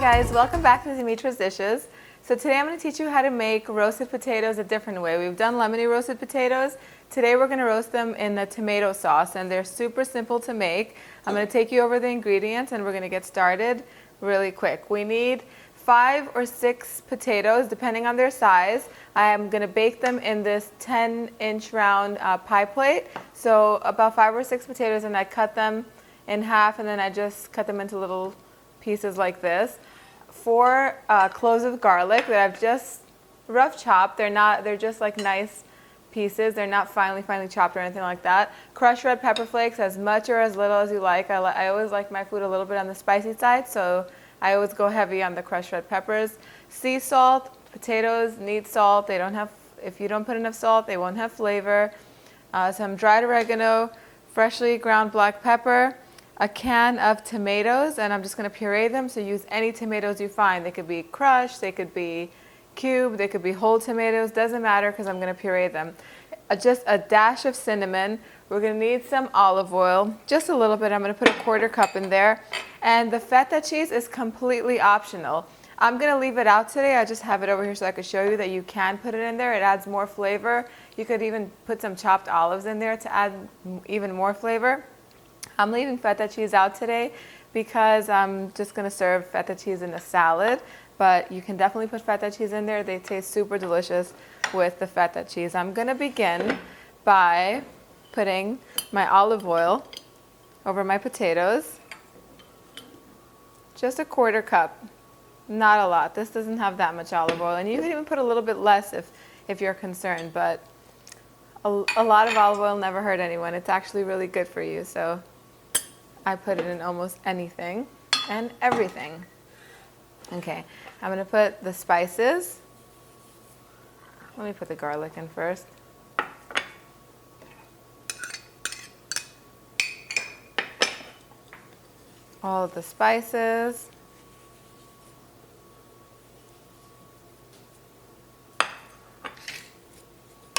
guys, welcome back to Dimitra's Dishes. So today I'm going to teach you how to make roasted potatoes a different way. We've done lemony roasted potatoes. Today we're going to roast them in the tomato sauce, and they're super simple to make. I'm going to take you over the ingredients and we're going to get started really quick. We need 5 or 6 potatoes depending on their size. I am going to bake them in this 10-inch round pie plate. So about 5 or 6 potatoes, and I cut them in half, and then I just cut them into little pieces like this. 4 cloves of garlic that I've just rough chopped. They're just like nice pieces. They're not finely chopped or anything like that. Crushed red pepper flakes, as much or as little as you like. I always like my food a little bit on the spicy side, so I always go heavy on the crushed red peppers. Sea salt. Potatoes need salt. They don't have, if you don't put enough salt, they won't have flavor. Some dried oregano, freshly ground black pepper, a can of tomatoes, and I'm just going to puree them, so use any tomatoes you find. They could be crushed, they could be cubed, they could be whole tomatoes, doesn't matter because I'm going to puree them. Just a dash of cinnamon. We're going to need some olive oil, just a little bit. I'm going to put a 1/4 cup in there. And the feta cheese is completely optional. I'm going to leave it out today. I just have it over here so I could show you that you can put it in there. It adds more flavor. You could even put some chopped olives in there to add even more flavor. I'm leaving feta cheese out today because I'm just going to serve feta cheese in a salad, but you can definitely put feta cheese in there. They taste super delicious with the feta cheese. I'm going to begin by putting my olive oil over my potatoes. Just a 1/4 cup, not a lot. This doesn't have that much olive oil, and you can even put a little bit less if you're concerned, but a lot of olive oil never hurt anyone. It's actually really good for you, so I put it in almost anything and everything. Okay, I'm going to put the spices. Let me put the garlic in first. All of the spices.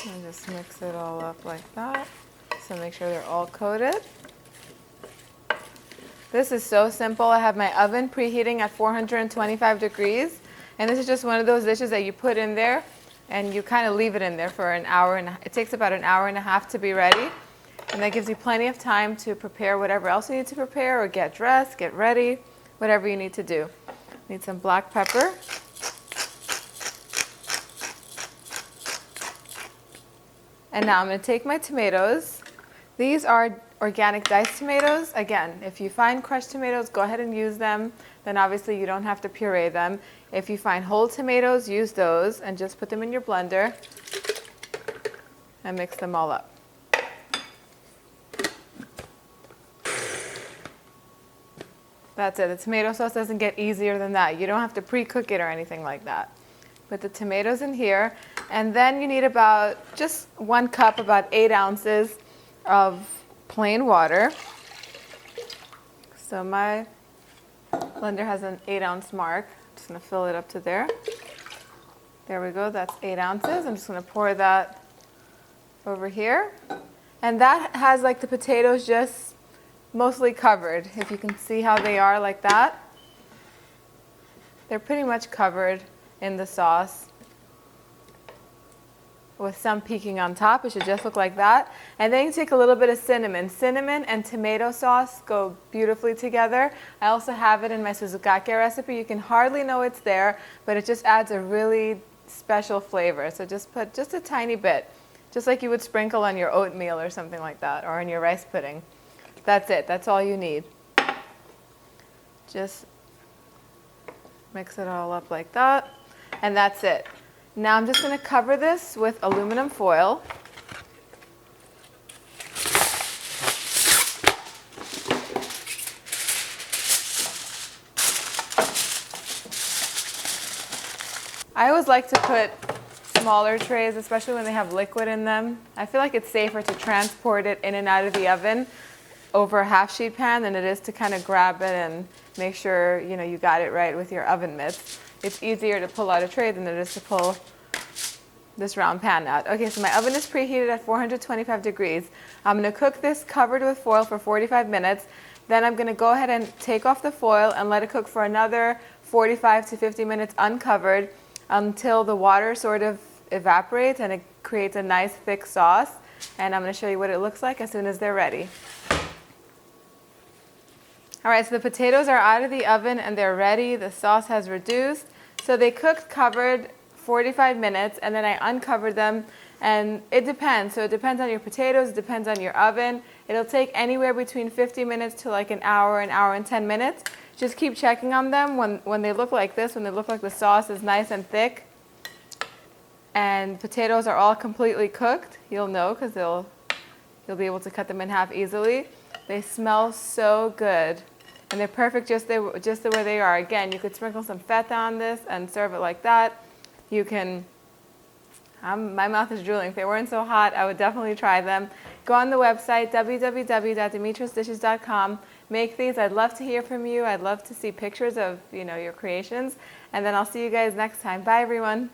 And just mix it all up like that. So make sure they're all coated. This is so simple. I have my oven preheating at 425 degrees. And this is just one of those dishes that you put in there and you kind of leave it in there for an hour. And it takes about an hour and a half to be ready. And that gives you plenty of time to prepare whatever else you need to prepare, or get dressed, get ready, whatever you need to do. Need some black pepper. And now I'm going to take my tomatoes. These are organic diced tomatoes. Again, if you find crushed tomatoes, go ahead and use them. Then obviously you don't have to puree them. If you find whole tomatoes, use those and just put them in your blender and mix them all up. That's it. The tomato sauce doesn't get easier than that. You don't have to pre-cook it or anything like that. Put the tomatoes in here, and then you need about just 1 cup, about 8 ounces of plain water. So my blender has an 8-ounce mark. I'm just going to fill it up to there. There we go. That's 8 ounces. I'm just going to pour that over here. And that has like the potatoes just mostly covered. If you can see how they are like that. They're pretty much covered in the sauce with some peeking on top. It should just look like that. And then you take a little bit of cinnamon. Cinnamon and tomato sauce go beautifully together. I also have it in my suzukake recipe. You can hardly know it's there, but it just adds a really special flavor. So just put just a tiny bit, just like you would sprinkle on your oatmeal or something like that, or in your rice pudding. That's it. That's all you need. Just mix it all up like that. And that's it. Now I'm just going to cover this with aluminum foil. I always like to put smaller trays, especially when they have liquid in them. I feel like it's safer to transport it in and out of the oven over a half sheet pan than it is to kind of grab it and make sure you got it right with your oven mitts. It's easier to pull out a tray than it is to pull this round pan out. Okay, so my oven is preheated at 425 degrees. I'm going to cook this covered with foil for 45 minutes. Then I'm gonna go ahead and take off the foil and let it cook for another 45 to 50 minutes uncovered until the water sort of evaporates and it creates a nice thick sauce. And I'm gonna show you what it looks like as soon as they're ready. All right, so the potatoes are out of the oven and they're ready. The sauce has reduced. So they cooked covered 45 minutes and then I uncovered them, and it depends. So it depends on your potatoes, it depends on your oven. It'll take anywhere between 50 minutes to like an hour and 10 minutes. Just keep checking on them when they look like this, when they look like the sauce is nice and thick and potatoes are all completely cooked. You'll know because you'll be able to cut them in half easily. They smell so good. And they're perfect just the way they are. Again, you could sprinkle some feta on this and serve it like that. You can, my mouth is drooling. If they weren't so hot, I would definitely try them. Go on the website, www.dimitrasdishes.com. Make these. I'd love to hear from you. I'd love to see pictures of your creations. And then I'll see you guys next time. Bye, everyone.